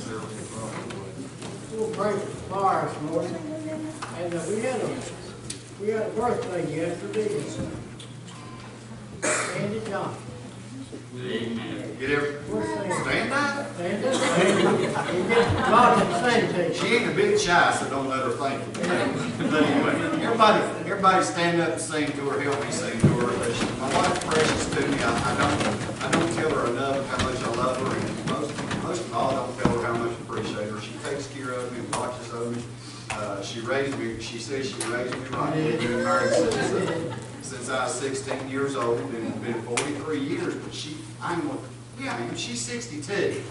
We'll pray for the fire this morning. And we had a birthday yesterday. Andy Johnson. Get every, stand up. Stand up. He gets God to sing to you. She ain't a bit shy, so don't let her think it. But anyway, everybody stand up and sing to her, help me sing to her. My wife's precious to me. I don't tell her enough how much I love her, and most of all, I don't tell her how much I appreciate her. She takes care of me and watches over me. She raised me, she says she raised me right. We've been married since I was 16 years old, and it's been 43 years, but she's 62.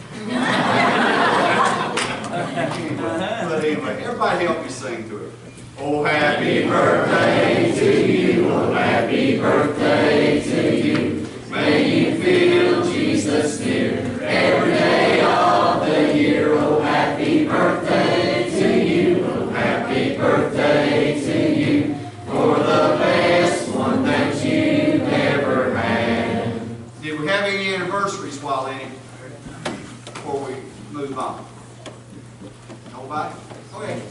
But anyway, everybody help me sing to her. Oh, happy birthday to you, oh, happy birthday to you. May you feel Jesus near every day of the year. Oh, happy birthday to you, oh, happy birthday to you. For the best one that you've ever had. Did we have any anniversaries, Wally, before we move on? Nobody? Go ahead.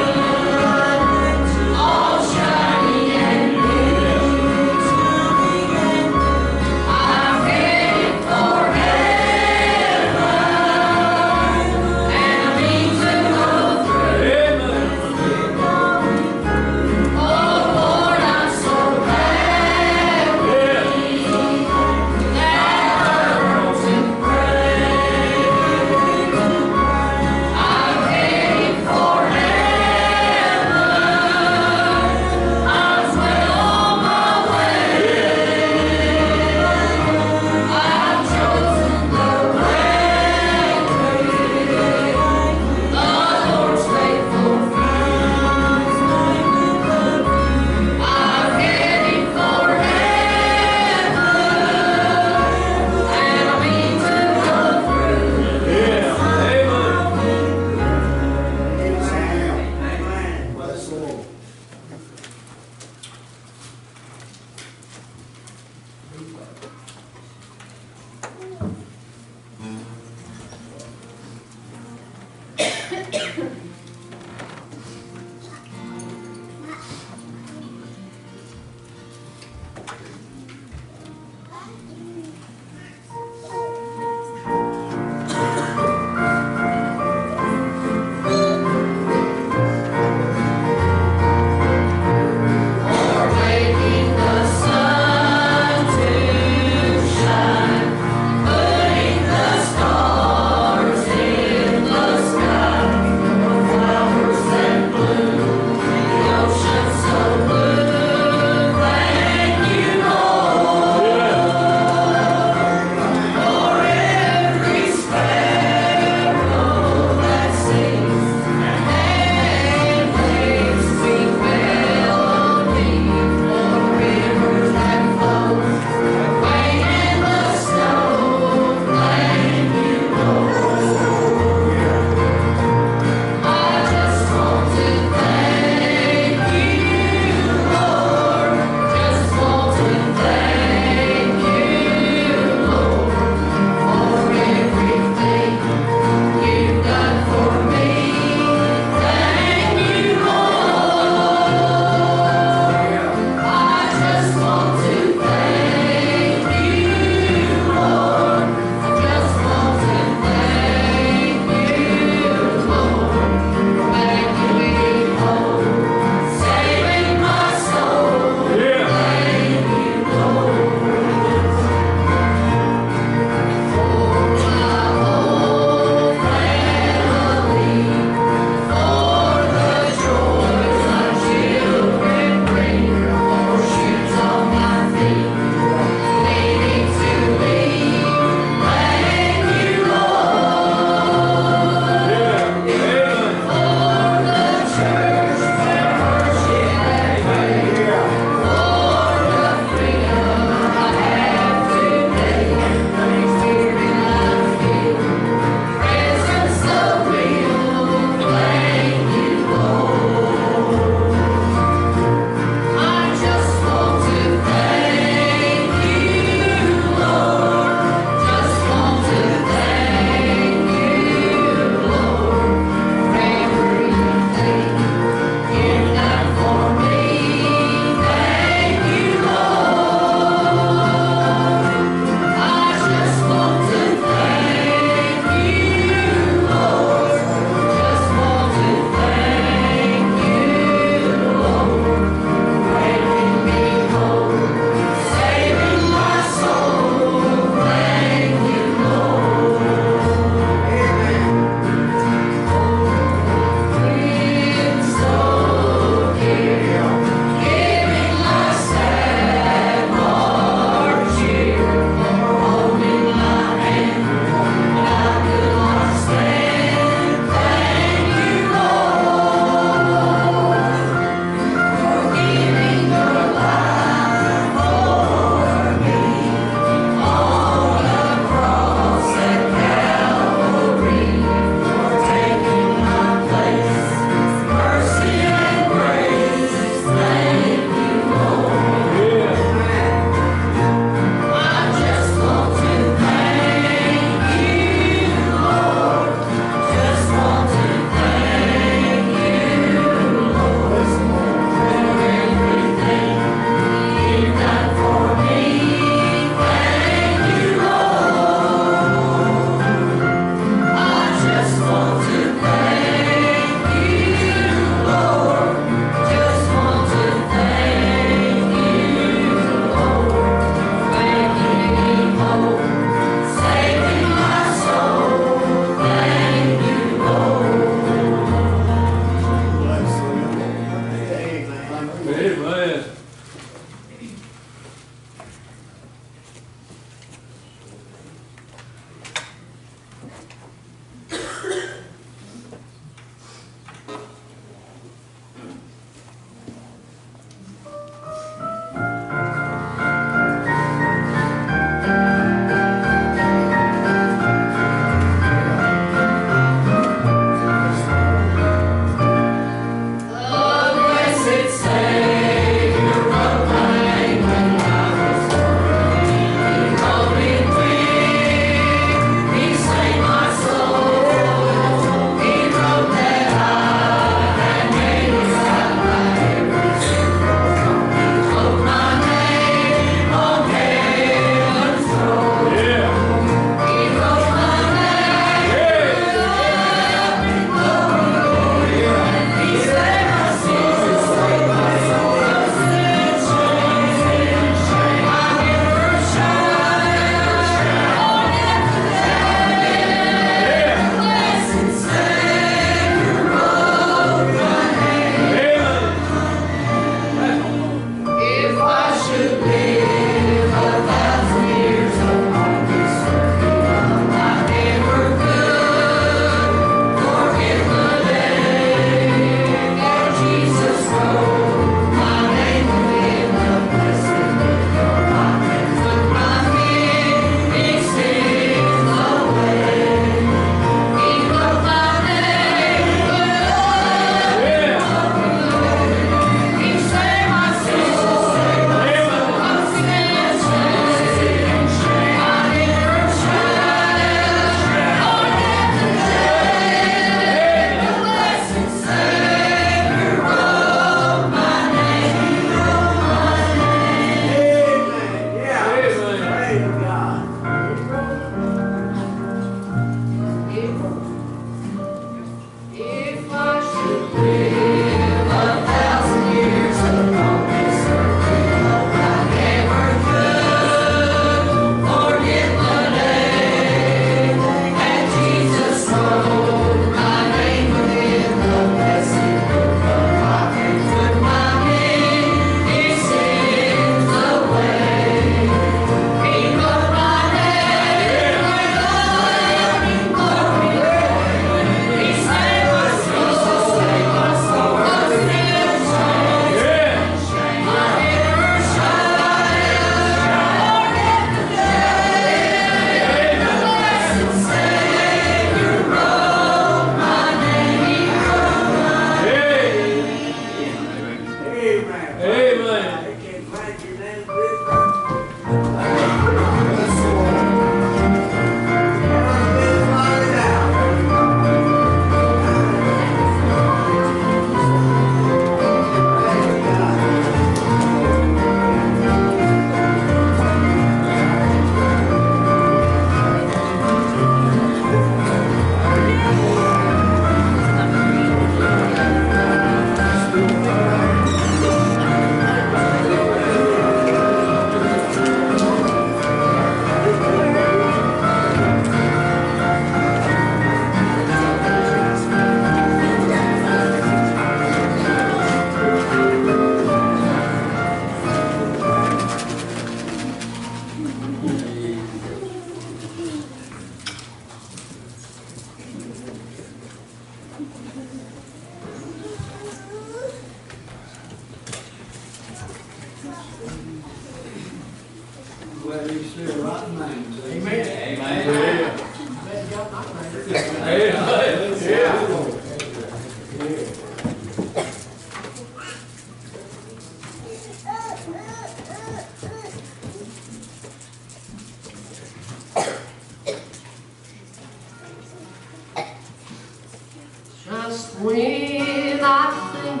Just when I think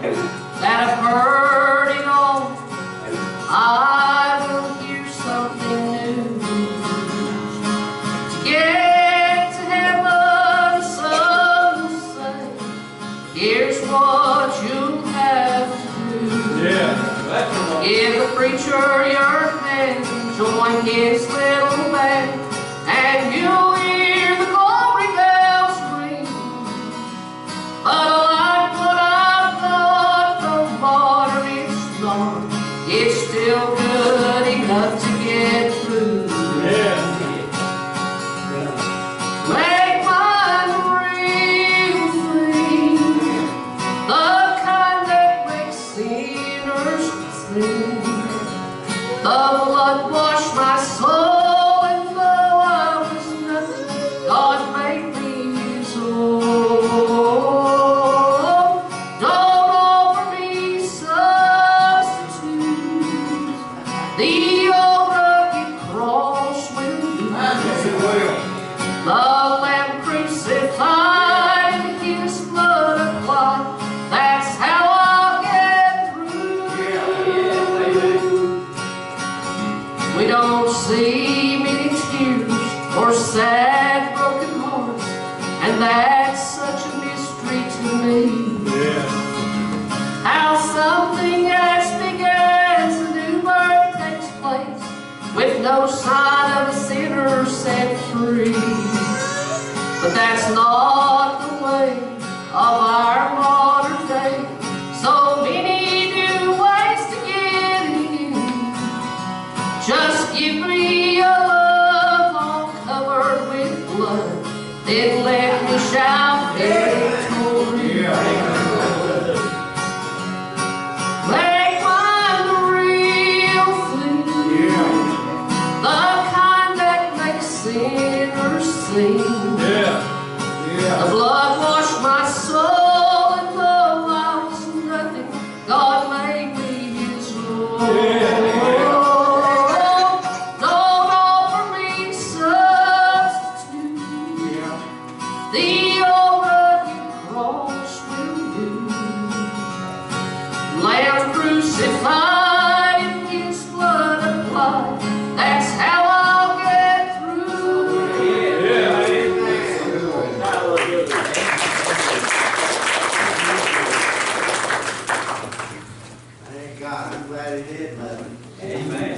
that I've heard it all, I will hear something new. To get to heaven, some will say, here's what you'll have to do. Give the preacher your hand, join his little band, and you'll hear the glory bells ring. But like what I've got, no water is gone. It's still good enough to get through. Make mine real free, the kind that makes sinners sing. The blood washed my soul, and though I was nothing, God made me His own. Don't offer me substitutes. The old rugged cross will do. The Lamb crucified and His blood applied. That's how I'll get through. We don't see many tears or sad broken hearts, and that's such a mystery to me. How something as big as a new birth takes place with no sign of a sinner set free. But that's not the way of our modern day. So many new ways to get in. Just give me a love all covered with blood, then let me shout victory. Make mine the real thing, the kind that makes sinners sing. The blood washed my soul, and though I was nothing, God made me His own. Don't offer me substitute. The old rugged cross will do. Lamb crucified and His blood applied. That's how I'll get through. Thank God, I'm glad He did love me. Amen.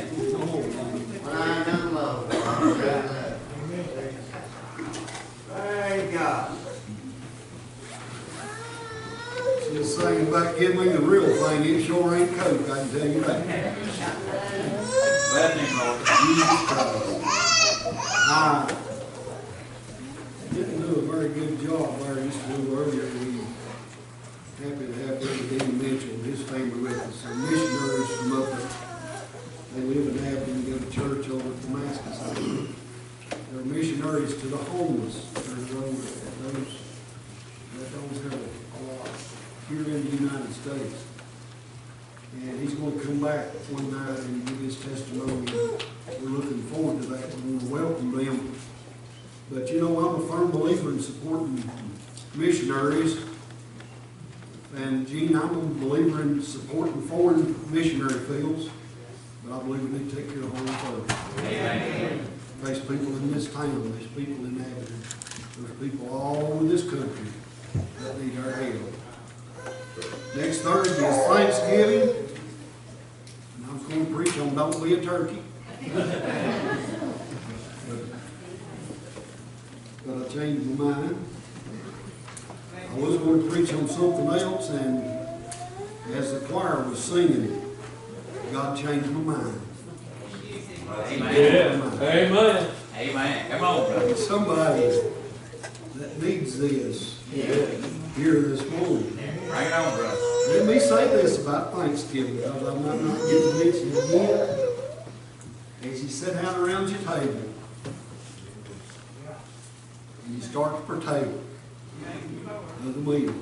When I ain't done love, I'm glad He loved me. Thank God. This thing about giving me the real thing, it sure ain't Coke, I can tell you that. Glad name, Lord. I didn't do a very good job where I used to do earlier. We happy to have Brother Dean Mitchell and his family with us. They're missionaries from up there. They live in Abilene and go to church over at Damascus. They're missionaries to the homeless. They're those that don't have a lot here in the United States. And he's going to come back one night and give his testimony. We're looking forward to that. We're going to welcome them. But you know, I'm a firm believer in supporting missionaries. And Gene, I'm a believer in supporting foreign missionary fields. But I believe we need to take care of home first. There's people in this town, there's people in Abilene, there's people all over this country that need our help. Next Thursday is Thanksgiving, and I'm going to preach on don't be a turkey. But I changed my mind. I was going to preach on something else, and as the choir was singing, God changed my mind. Amen. Amen. Amen. Come on, brother. Somebody that needs this here this morning. Bring it on, brother. Let me say this about Thanksgiving, because I might not get to mention it again. As you sit down around your table, and you start to partake of the meal.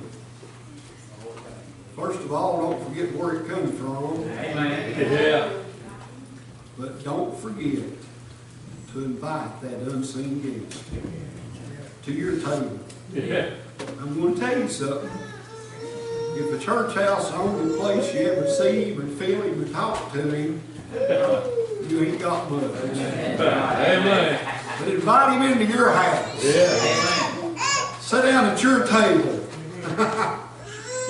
First of all, don't forget where it comes from. Amen. Yeah. But don't forget to invite that unseen guest to your table. Yeah. I'm going to tell you something. If the church house is the only place you ever see him and feel him and talk to him, you ain't got much. Amen. But invite him into your house. Yeah. Sit down at your table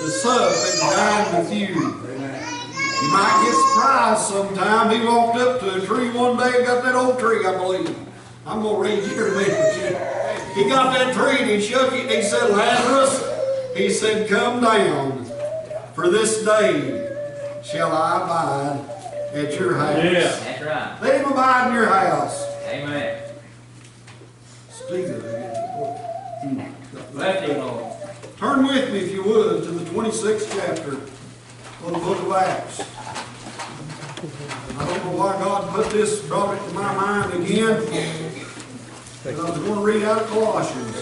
to sup and dine with you. You might get surprised sometime. He walked up to a tree one day and got that old tree, I believe. I'm going to read you a minute. He got that tree and he shook it and he said, Lazarus, he said, come down, for this day shall I abide at your house. Yeah. That's right. Let him abide in your house. Amen. Stephen, Bless you, Lord. turn with me, if you would, to the 26th chapter of the book of Acts. I don't know why God brought it to my mind again, but I was going to read out of Colossians.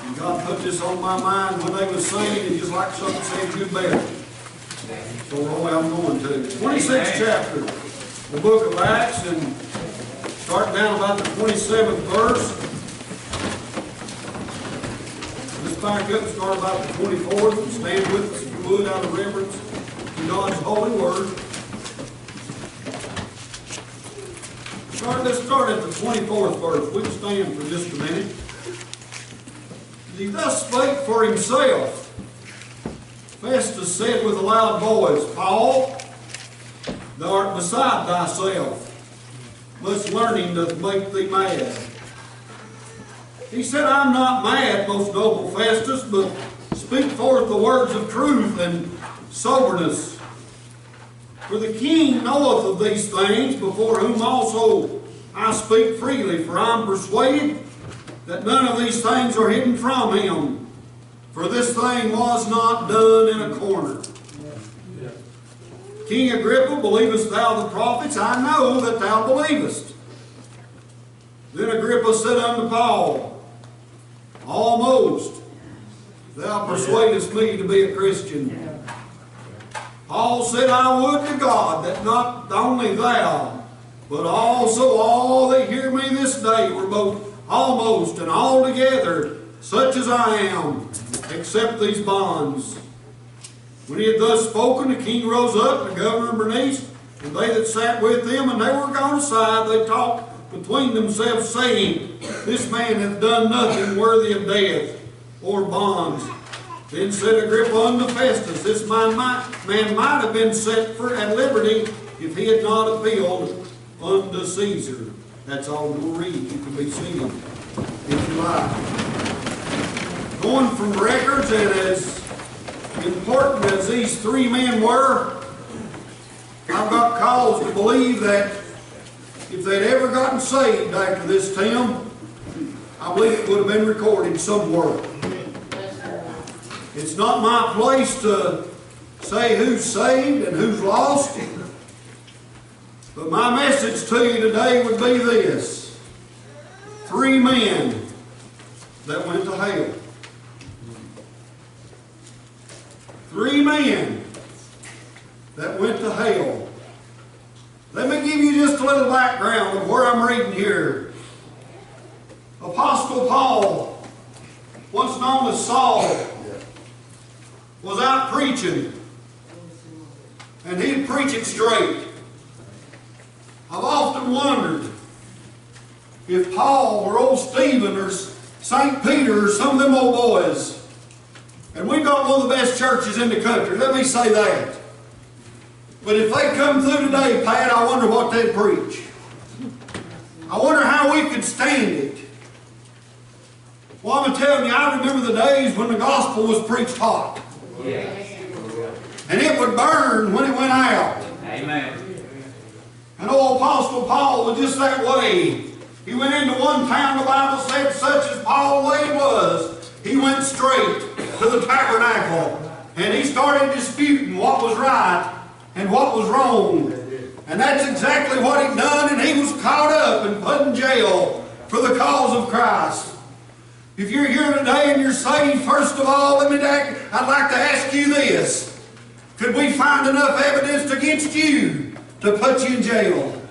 And God put this on my mind when they was singing, and just like something said, you better. So I'm going to. 26th chapter, the book of Acts, and starting down about the 27th verse. Let's back up and start about the 24th and stand with us if you would out of reverence to God's holy word. Let's start at the 24th verse. We can stand for just a minute. He thus spake for himself. Festus said with a loud voice, Paul, thou art beside thyself. Much learning doth make thee mad. He said, I'm not mad, most noble Festus, but speak forth the words of truth and soberness. For the king knoweth of these things, before whom also I speak freely. For I am persuaded that none of these things are hidden from him. For this thing was not done in a corner. King Agrippa, believest thou the prophets? I know that thou believest. Then Agrippa said unto Paul, almost thou persuadest me to be a Christian. Paul said, I would to God that not only thou, but also all that hear me this day were both almost and altogether such as I am, except these bonds. When he had thus spoken, the king rose up, and the governor Bernice, and they that sat with him, and they were gone aside. They talked between themselves, saying, this man hath done nothing worthy of death or bonds. Then said Agrippa unto Festus, this man might have been set at liberty if he had not appealed unto Caesar. That's all we'll read. You can be seated if you like. Going from records, and as important as these three men were, I've got cause to believe that if they'd ever gotten saved after this, Tim, I believe it would have been recorded somewhere. It's not my place to say who's saved and who's lost, but my message to you today would be this. Three men that went to hell. Three men that went to hell. Let me give you just a little background of where I'm reading here. Apostle Paul, once known as Saul, was out preaching, and he'd preach it straight. I've often wondered if Paul or old Stephen or St. Peter or some of them old boys, and we've got one of the best churches in the country, let me say that. But if they come through today, Pat, I wonder what they'd preach. I wonder how we could stand it. Well, I'm telling you, I remember the days when the gospel was preached hot. And it would burn when it went out. Amen. And old Apostle Paul was just that way. He went into one town, the Bible said, such as Paul the way he was. He went straight to the tabernacle. And he started disputing what was right and what was wrong. And that's exactly what he'd done, and he was caught up and put in jail for the cause of Christ. If you're here today and you're saved, first of all, I'd like to ask you this. Could we find enough evidence against you to put you in jail?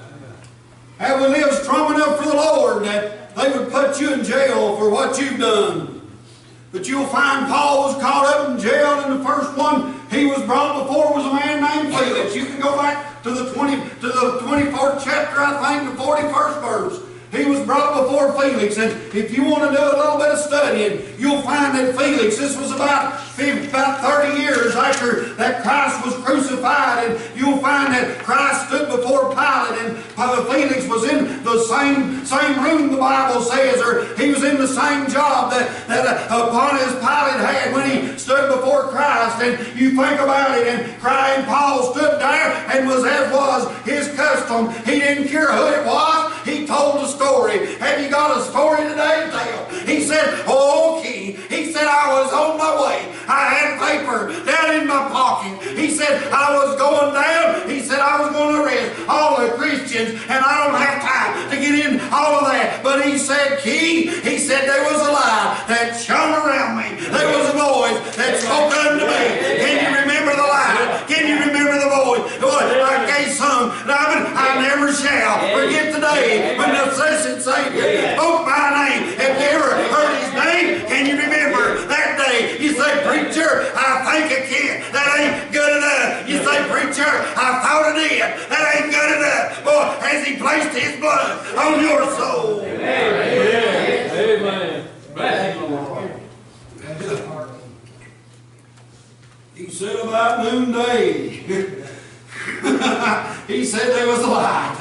Have we lived strong enough for the Lord that they would put you in jail for what you've done? But you'll find Paul was caught up in jail, and the first one he was brought before was a man named Felix. You can go back to the 24th chapter, I think, the 41st verse. He was brought before Felix, and if you want to do a little bit of studying, you'll find that Felix, this was about 30 years after that Christ was crucified, and you'll find that Christ stood before Pilate, and Felix was in the same room, the Bible says, or he was in the same job that Pontius Pilate had when he stood before Christ. And you think about it, and Paul stood there, and as was his custom, he didn't care who it was, he told the story. Have you got a story today to tell? He said, "Oh, King," he said, "I was on my way. I had paper down in my pocket." He said, "I was going down." He said, "I was going to arrest all the Christians, and I don't have time to get in all of that." But he said, "King," he said, "there was a light that shone around me. There was a voice that spoke unto me." Can you remember the light? Can you remember the voice? Like they sung, "I never shall forget the day when the blessed Savior spoke my name." Have you ever heard his name? Can you remember that day? You say, "Preacher, I think I can." That ain't good enough. You say, "Preacher, I thought I did." That ain't good enough. Boy, has he placed his blood on your soul? Amen. Amen. Bless you, Lord. He said about noonday. He said there was a light.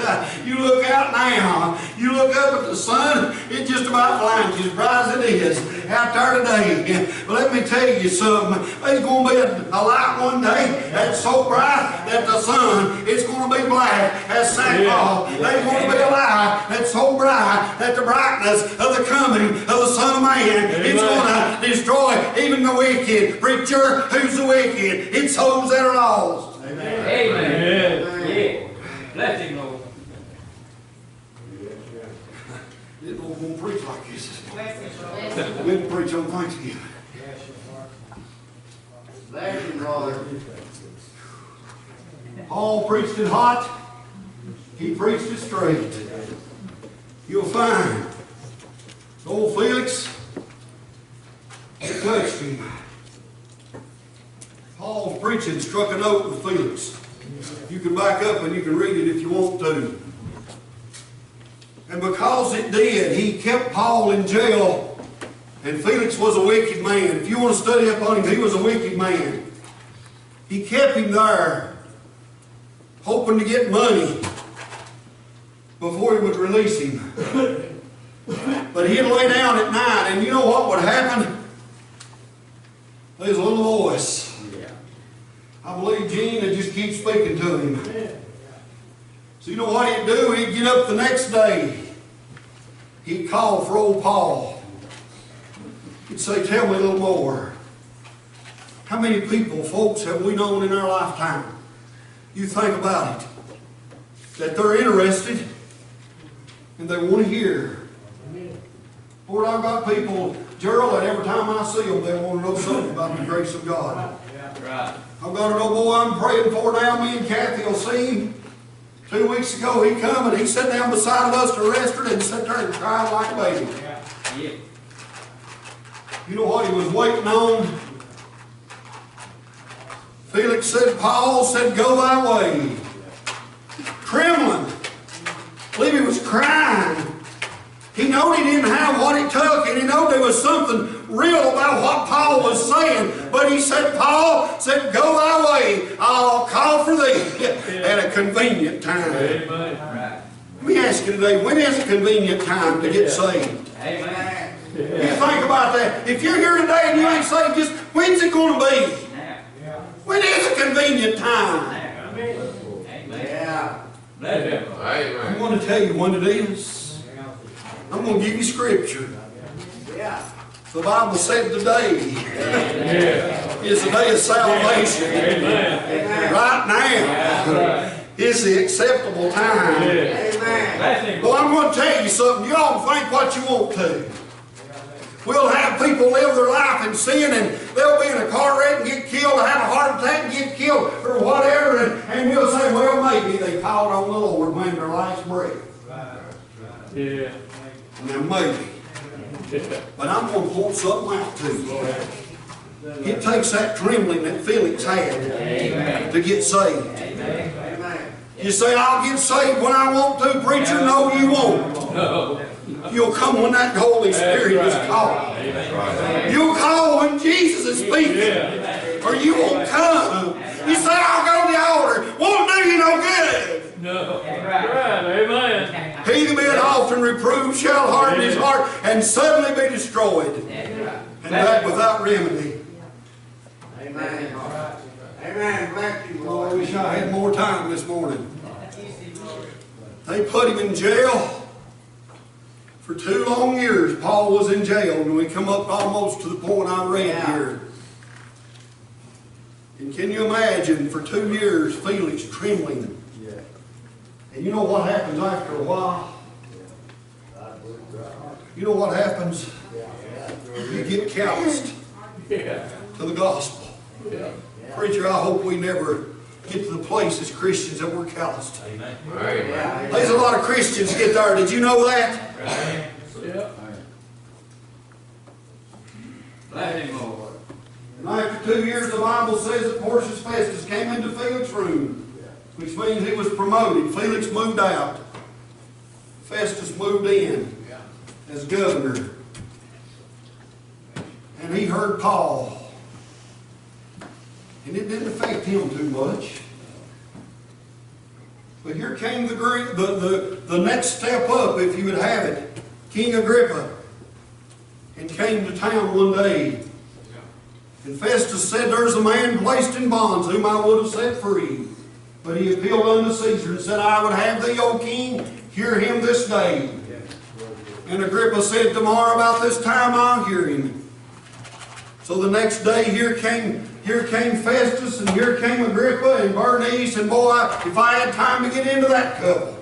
You look out now, you look up at the sun, it just about blinds you as bright as it is out there today. But let me tell you something, there's going to be a light one day that's so bright that the sun is going to be black as sackcloth. There's going to be a light that's so bright that the brightness of the coming of the Son of Man is going to destroy even the wicked. Preacher, who's the wicked? It's those that are lost. Amen. Amen. Yeah. Bless him, Lord. It won't preach like this. We didn't preach on Thanksgiving. Bless him, Lord. Paul preached it hot. He preached it straight. You'll find old Felix, it touched him. Paul's preaching struck a note with Felix. You can back up and you can read it if you want to. And because it did, he kept Paul in jail. And Felix was a wicked man. If you want to study up on him, he was a wicked man. He kept him there, hoping to get money before he would release him. But he'd lay down at night, and you know what would happen? There's a little voice. I believe Gene would just keep speaking to him. So you know what he'd do? He'd get up the next day. He'd call for old Paul. He'd say, "Tell me a little more. How many people, folks, have we known in our lifetime?" You think about it. That they're interested and they want to hear. Lord, I've got people, Gerald, that every time I see them, they want to know something about the grace of God. Right. I've got an old boy I'm praying for now. Me and Kathy will see him. 2 weeks ago he come and he sat down beside of us, arrested, and sat there and cried like a baby. Yeah. You know what he was waiting on? Felix said, Paul said, "Go thy way." Trembling. I believe he was crying. He knew he didn't have what it took, and he knew there was something real about what Paul was saying. But he said, Paul said, "Go thy way. I'll call for thee at a convenient time." Amen. Let me ask you today, when is a convenient time to get saved? Amen. You think about that. If you're here today and you ain't saved, just when's it going to be? When is a convenient time? Yeah. Bless him. I'm going to tell you when it is. I'm going to give you scripture. Yeah. The Bible said today is the day of salvation. Amen. Right now is the acceptable time. Amen. Bless him. Well, I'm going to tell you something. You all think what you want to. We'll have people live their life in sin, and they'll be in a car wreck and get killed, or have a heart attack and get killed, or whatever, and we'll say, well, maybe they called on the Lord when their last breath. Yeah. Now, maybe. But I'm going to point something out to you. It takes that trembling that Felix had to get saved. Amen. You say, I'll get saved when I want to. Preacher, no, you won't. No. You'll come when that Holy Spirit is called. You'll call when Jesus is speaking. Or you won't come. You say, I'll go to the altar. Won't do you no good. No. Right. Amen. He that being often reproved shall harden his heart and suddenly be destroyed. And that without remedy. Amen. Amen. Bless you, Oh, I Lord. wish I had more time this morning. They put him in jail. For 2 long years, Paul was in jail, and we come up almost to the point I read here. And can you imagine, for 2 years, Felix trembling? And you know what happens after a while? You know what happens? You get calloused to the gospel. Preacher, I hope we never get to the place as Christians that we're calloused. There's a lot of Christians get there. Did you know that? Let him, Lord. And after 2 years, the Bible says that Porcius Festus came into Felix's room, which means he was promoted. Felix moved out. Festus moved in as governor. And he heard Paul. And it didn't affect him too much. But here came the next step up, if you would have it. King Agrippa. And came to town one day. And Festus said, there's a man placed in bonds whom I would have set free. But he appealed unto Caesar and said, I would have thee, O king, hear him this day. And Agrippa said, tomorrow about this time I'll hear him. So the next day here came Festus, and here came Agrippa and Bernice, and boy, if I had time to get into that couple.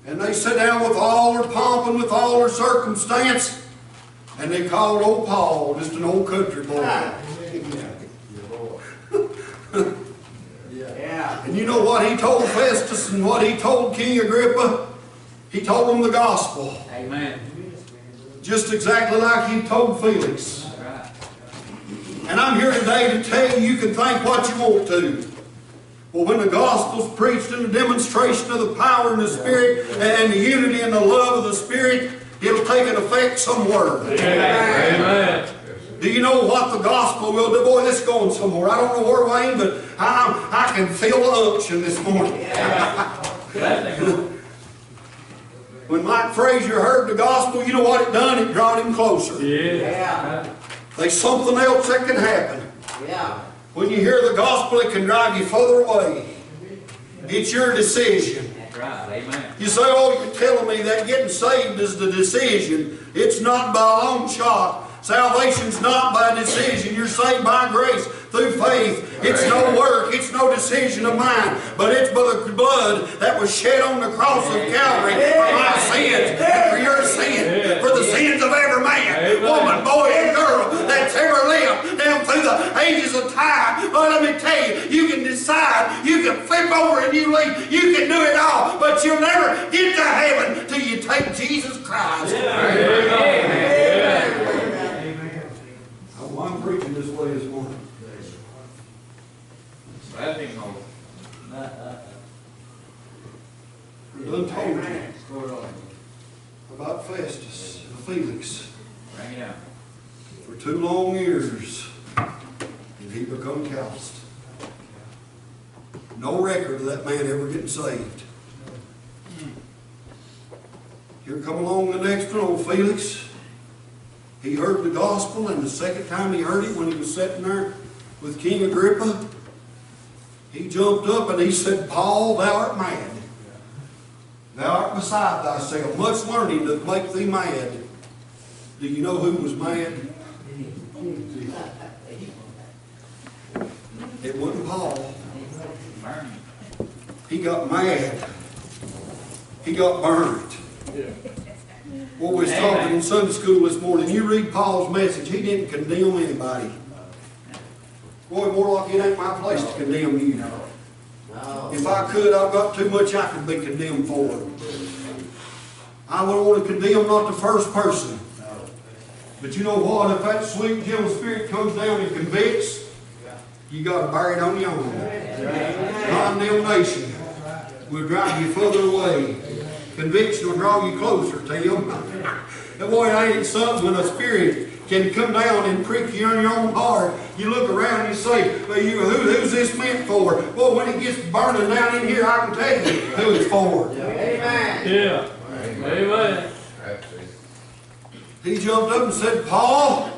And they sat down with all their pomp and with all their circumstance, and they called old Paul just an old country boy. And you know what he told Festus and what he told King Agrippa? He told him the gospel. Amen. Just exactly like he told Felix. And I'm here today to tell you, you can think what you want to. Well, when the gospel's preached in a demonstration of the power and the Spirit and the unity and the love of the Spirit, it'll take an effect somewhere. Amen. Do you know what the gospel will do? Boy, this is going somewhere. I don't know where, Wayne, but I can feel the unction this morning. When Mike Frazier heard the gospel, you know what it done? It brought him closer. There's something else that can happen. When you hear the gospel, it can drive you further away. It's your decision. That's right. Amen. You say, oh, you're telling me that getting saved is the decision. It's not by a long shot. Salvation's not by decision. You're saved by grace through faith. It's no work. It's no decision of mine. But it's by the blood that was shed on the cross of Calvary for my sins and for your sins, for the sins of every man, woman, boy, and girl that's ever lived down through the ages of time. But let me tell you, you can decide, you can flip over and you leave, you can do it all, but you'll never get to heaven till you take Jesus Christ. I'm preaching this way this morning. Let him, Lord. We're done told you about Festus and Felix Bring it out. for 2 long years, and he become calloused. No record of that man ever getting saved. Here come along the next one, old Felix. He heard the gospel, and the second time he heard it, when he was sitting there with King Agrippa, he jumped up and he said, Paul, thou art mad. Thou art beside thyself. Much learning doth make thee mad. Do you know who was mad? It wasn't Paul. He got mad. He got burnt. Well, we was talking in Sunday school this morning. You read Paul's message, he didn't condemn anybody. Boy, more like it ain't my place to condemn you. No. If I could, I've got too much I could be condemned for. I would want to condemn not the first person. But you know what? If that sweet, gentle spirit comes down and convicts, you got to bear it on your own. Condemnation will drive you further away. Conviction will draw you closer to Him. And boy, it ain't something when a spirit can come down and prick you in your own heart. You look around and you say, well, who's this meant for? Well, when it gets burning down in here, I can tell you who it's for. Amen. Yeah. Amen. He jumped up and said, Paul,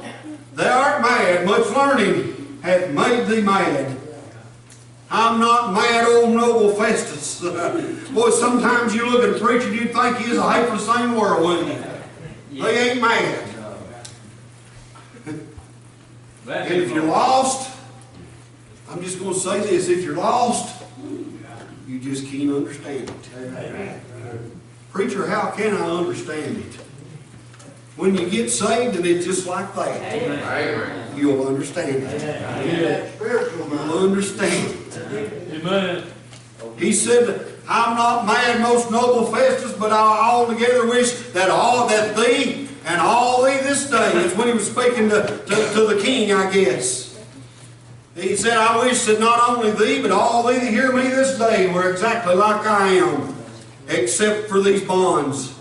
thou art mad. Much learning hath made thee mad. I'm not mad, old noble Festus. Boy, sometimes you look at a preacher and you think he is a half the same world, wouldn't he? They ain't mad. And if you're lost, I'm just going to say this. If you're lost, you just can't understand it. Preacher, how can I understand it? When you get saved and it's just like that, you'll understand it. You'll understand it. Amen. He said, I'm not mad, most noble Festus, but I altogether wish that thee and all thee this day. That's when he was speaking to the king, I guess. He said, I wish that not only thee, but all thee that hear me this day were exactly like I am, except for these bonds.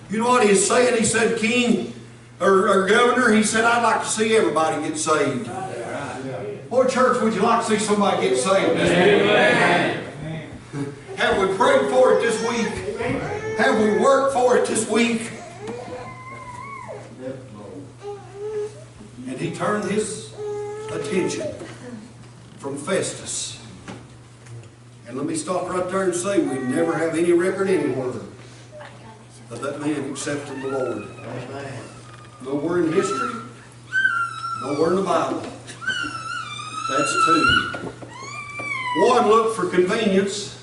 You know what he's saying? He said, King or Governor, he said, I'd like to see everybody get saved. Boy, church, would you like to see somebody get saved this week? Have we prayed for it this week? Have we worked for it this week? And he turned his attention from Festus. And let me stop right there and say we never have any record anywhere of that man accepting the Lord. Nowhere in history, nowhere in the Bible. That's two. One looked for convenience.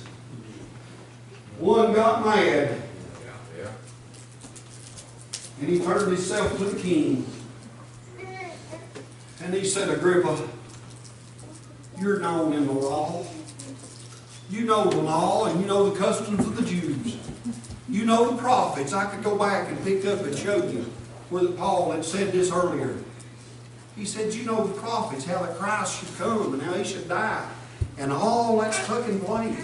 One got mad. And he turned himself to the king. And he said, Agrippa, you're known in the law. You know the law and you know the customs of the Jews. You know the prophets. I could go back and pick up and show you where Paul had said this earlier. He said, you know the prophets, how that Christ should come and how he should die. And all that's taking place.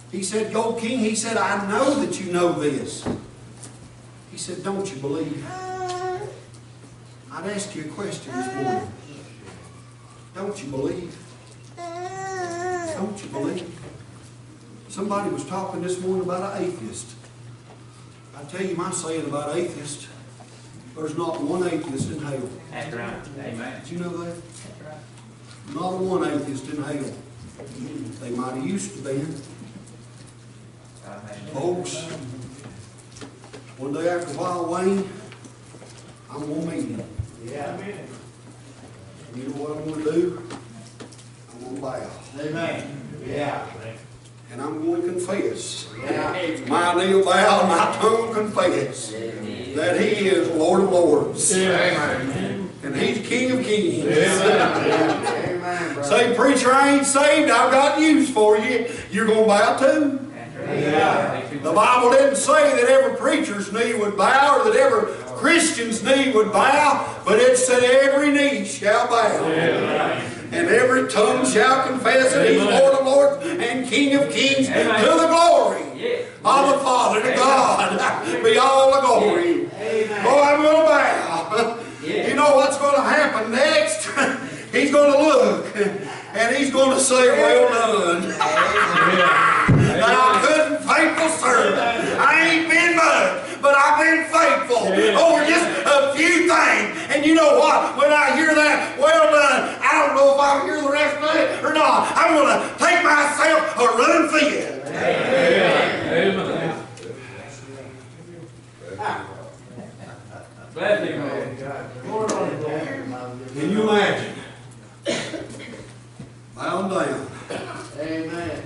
He said, go king, he said, I know that you know this. He said, don't you believe? I'd ask you a question this morning. Don't you believe? Don't you believe? Somebody was talking this morning about an atheist. I tell you my saying about atheists, there's not one atheist in hell. That's right. Amen. Did you know that? Not one atheist in hell. They might have used to be. Folks, one day after a while, Wayne, I'm going to meet him. Yeah. You know what I'm going to do? I'm going to bow. Amen. Yeah. And I'm going to confess. Yeah. My knee will bow and my tongue confess that He is Lord of Lords. Amen. And He's King of Kings. Amen, brother. Say, preacher, I ain't saved. I've got news for you. You're going to bow too. Yeah. The Bible didn't say that every preacher's knee would bow or that every Christian's knee would bow, but it said every knee shall bow. And every tongue shall confess that He's Lord of Lords and King of Kings, to the glory of the Father, to God be all the glory. Boy, I'm going to bow. You know what's going to happen next? He's going to look and He's going to say, well done. Thou good and faithful servant. I ain't been much, but I've been faithful over just a few things. And you know what? When I hear that, well done, I don't know if I'll hear the rest of it or not. I'm going to take myself a run for you. Amen. Glad you, man. Can you imagine? Bow down. Amen.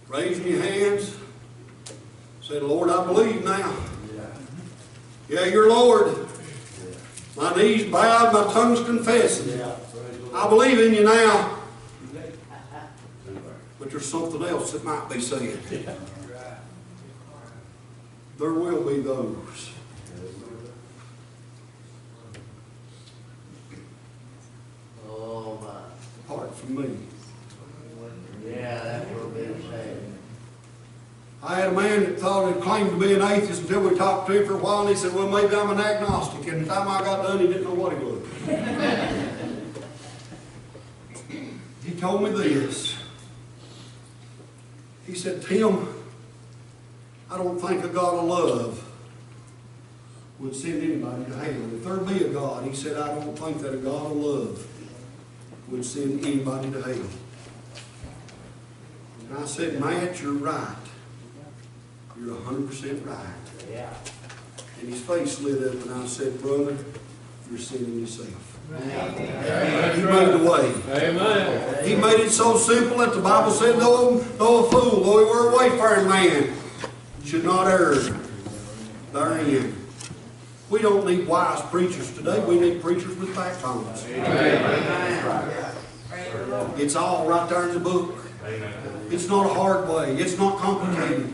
Raising your hands. Say, Lord, I believe now. Yeah, you're Lord. My knees bowed, my tongue's confessing. I believe in you now. But there's something else that might be said. There will be those. Oh, my. Apart from me. Yeah, that will be sad. I had a man that thought he claimed to be an atheist until we talked to him for a while, and he said, well, maybe I'm an agnostic. And the time I got done, he didn't know what he was. He told me this. He said, Tim, I don't think a God of love would send anybody to hell. If there be a God, he said, I don't think that a God of love would send anybody to hell. And I said, Matt, you're right. You're 100% right. Yeah. And his face lit up, and I said, brother, you're sinning yourself. He made the way. Amen. He made it so simple that the Bible said, though a fool, though he were a wayfaring man, should not err therein. We don't need wise preachers today. We need preachers with backbones. It's all right there in the book. It's not a hard way. It's not complicated.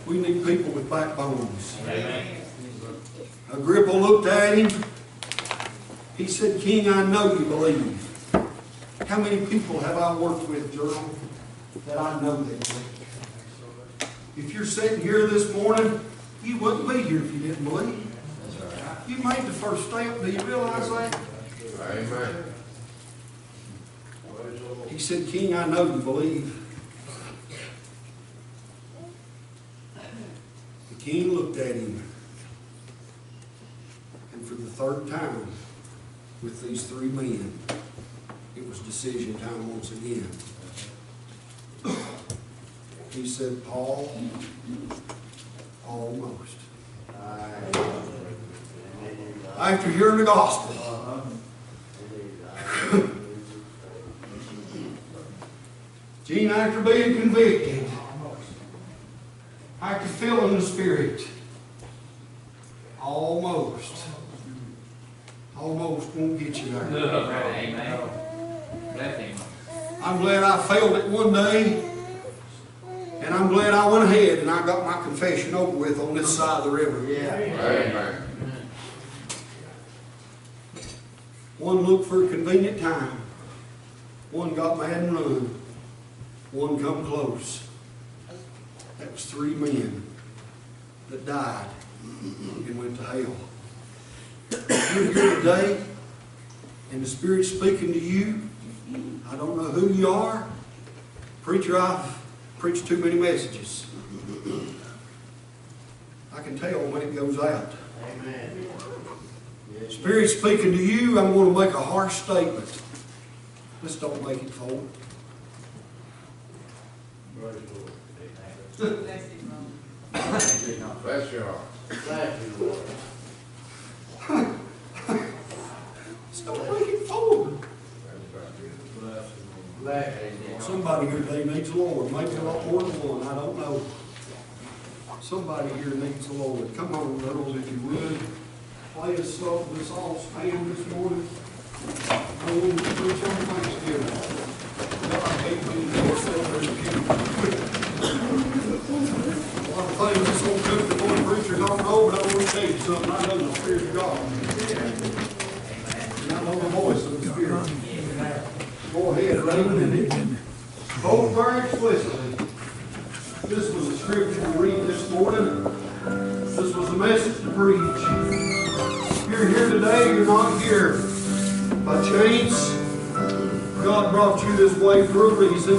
We need people with backbones. Agrippa looked at him. He said, King, I know you believe. How many people have I worked with, Gerald, that I know they believe? If you're sitting here this morning, you wouldn't be here if you didn't believe. You made the first step. Do you realize that? Amen. He said, King, I know you believe. The king looked at him. And for the third time, with these three men, it was decision time once again. He said, Paul, almost. After hearing the gospel, Gene, after being convicted, after feeling the Spirit, almost won't get you there. Amen. Bless him. I'm glad I failed it one day, and I'm glad I went ahead and I got my confession over with on this side of the river. Amen. One looked for a convenient time. One got mad and run. One come close. That was three men that died and went to hell. You're here today, and the Spirit's speaking to you. I don't know who you are. Preacher, I've preached too many messages. I can tell when it goes out. Amen. Spirit speaking to you, I'm going to make a harsh statement. Let's don't make it forward. Bless your heart. Thank you, Lord. Let's don't make it forward. Bless you. Somebody here today needs the Lord. Maybe a lot more than one. I don't know. Somebody here needs the Lord. Come on, girls, if you would. Play us song. Let's all stand this morning. I want to preach on Thanksgiving. God gave me the Lord celebrating you. A lot of things this old country boy preacher don't know, but I want to tell you something. I know the Spirit of God. And I know the voice of the Spirit. Go ahead, Raymond. Hold very explicitly. This was a scripture to read this morning. This was a message to preach. You're here today, you're not here by chance. God brought you this way for a reason.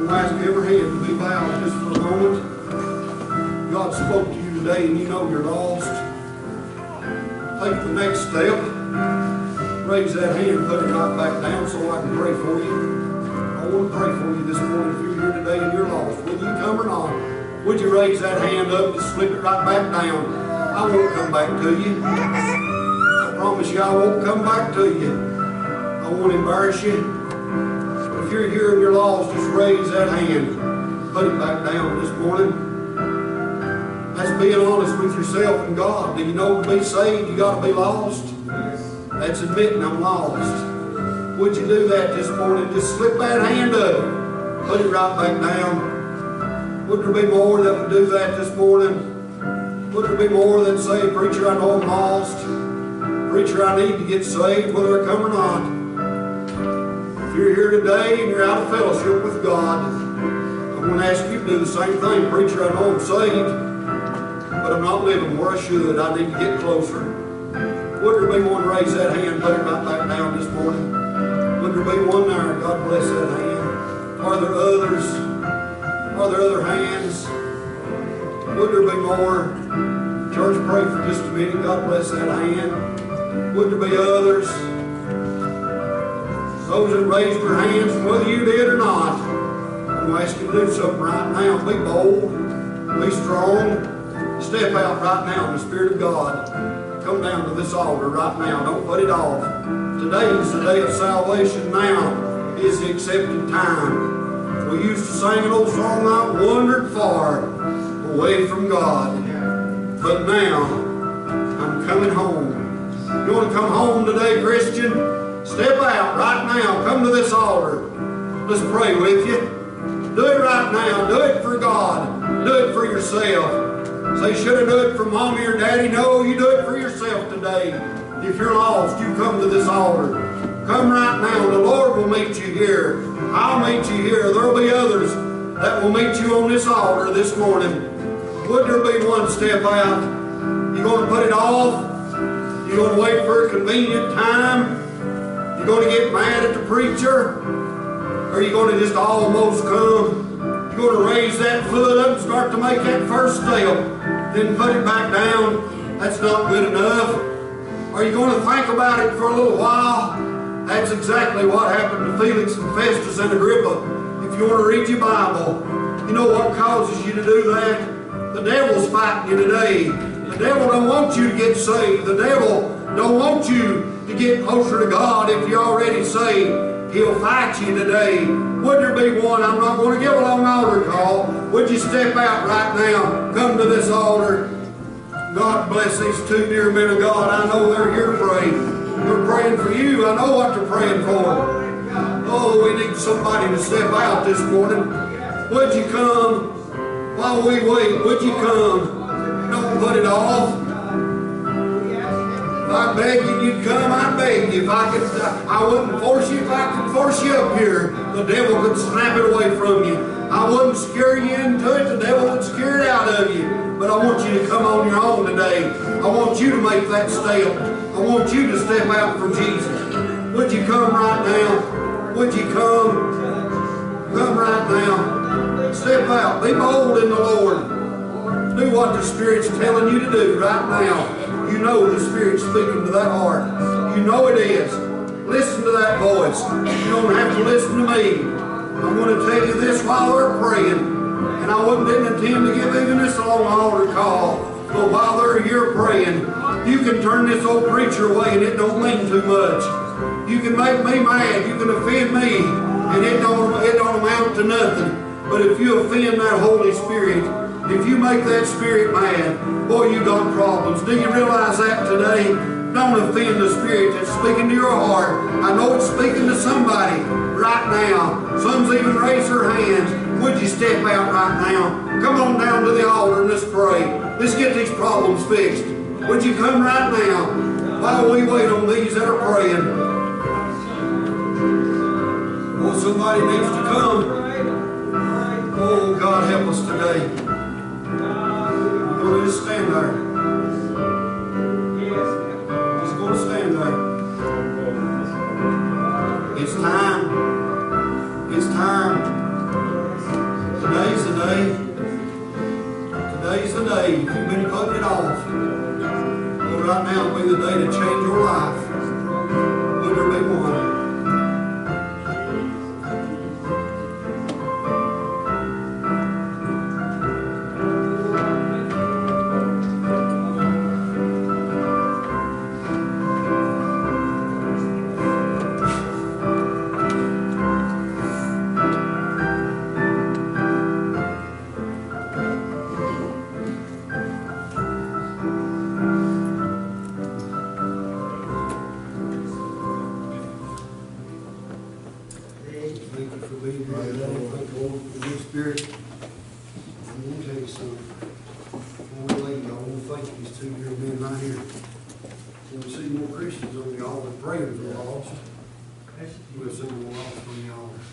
I'll ask every hand to be bowed just for a moment. God spoke to you today and you know you're lost. Take the next step. Raise that hand, put it right back down so I can pray for you. I want to pray for you this morning if you're here today and you're lost. Whether you come or not, would you raise that hand up and slip it right back down? I won't come back to you. I promise you I won't come back to you. I won't embarrass you. If you're here and you're lost, just raise that hand. Put it back down this morning. That's being honest with yourself and God. Do you know to be saved, you got to be lost? That's admitting I'm lost. Would you do that this morning? Just slip that hand up. Put it right back down. Would there be more that would do that this morning? Would there be more that say, preacher, I know I'm lost. Preacher, I need to get saved, whether I come or not. If you're here today and you're out of fellowship with God, I'm going to ask you to do the same thing. Preacher, I know I'm saved, but I'm not living where I should. I need to get closer. Would there be one raise that hand, put it right back down this morning? Would there be one there? God bless that hand. Are there others? Are there other hands? Would there be more? Church, pray for just a minute. God bless that hand. Would there be others? Those that raised their hands, whether you did or not, I'm going to ask you to do something right now. Be bold. Be strong. Step out right now in the Spirit of God. Come down to this altar right now. Don't put it off. Today is the day of salvation. Now is the accepted time. We used to sing an old song, I wandered far away from God, but now I'm coming home. You want to come home today, Christian? Step out right now. Come to this altar. Let's pray with you. Do it right now. Do it for God. Do it for yourself. Say, should I do it for mommy or daddy? No, you do it for yourself today. If you're lost, you come to this altar. Come right now. The Lord will meet you here. I'll meet you here. There will be others that will meet you on this altar this morning. Would there be one step out? You going to put it off? You going to wait for a convenient time? You going to get mad at the preacher? Or are you going to just almost come? You're going to raise that foot up and start to make that first step. Then put it back down. That's not good enough. Are you going to think about it for a little while? That's exactly what happened to Felix and Festus and Agrippa. If you want to read your Bible, you know what causes you to do that? The devil's fighting you today. The devil don't want you to get saved. The devil don't want you to get closer to God if you're already saved. He'll fight you today. Would there be one? I'm not going to give a long altar call. Would you step out right now? Come to this altar. God bless these two dear men of God. I know they're here to pray. They're praying for you. I know what they're praying for. Oh, we need somebody to step out this morning. Would you come? While we wait, would you come? Don't put it off. If I beg you'd come, I beg you. If I could, I wouldn't force you. If I could force you up here, the devil could snap it away from you. I wouldn't scare you into it. The devil would scare it out of you. But I want you to come on your own today. I want you to make that step. I want you to step out for Jesus. Would you come right now? Would you come? Come right now. Step out. Be bold in the Lord. Do what the Spirit's telling you to do right now. You know the Spirit's speaking to that heart. You know it is. Listen to that voice. You don't have to listen to me. I'm going to tell you this while they're praying. And I didn't intend to give even this long altar call. But while they're here praying, you can turn this old preacher away and it don't mean too much. You can make me mad. You can offend me. And it don't amount to nothing. But if you offend that Holy Spirit, if you make that Spirit mad, boy, you got problems. Do you realize that today? Don't offend the Spirit that's speaking to your heart. I know it's speaking to somebody right now. Some's even raised their hands. Would you step out right now? Come on down to the altar and let's pray. Let's get these problems fixed. Would you come right now while we wait on these that are praying? Well, somebody needs to come. Oh, God, help us today. We're going to just stand there. Just going to stand there. It's time. It's time. Today's the day. Today's the day. If you've been putting it off, well, right now will be the day to change your life. Would there be one? for being here today. Thank the Lord for the good spirit. I'm gonna tell you something. Before we leave, I want to thank these two here men right here. When we see more Christians on the altar praying for the lost, we'll see more lost from the altar.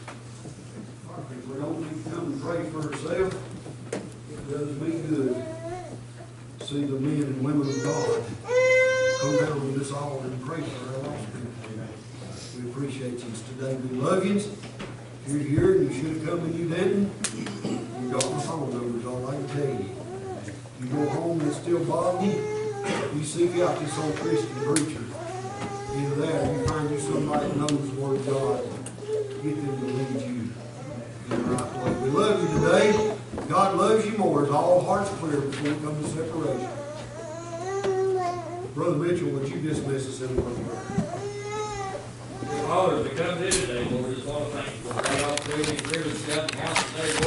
If we don't need to come and pray for ourselves, it does me good to see the men and women of God come down to this altar and pray for our lost people. We appreciate you today. We love you. If you're here and you should have come and you didn't, you got my phone numbers, all I can tell you. You go home and it's still bothering you, you seek out this old Christian preacher. Either that or you find you somebody that knows the Word of God. Get them to lead you in the right way. We love you today. God loves you more. As all hearts clear before we come to separation. Brother Mitchell, would you dismiss us in the word of prayer? Father, as we come to today, Lord, we just want to thank you for the great opportunity and privilege to come to the house today, Lord.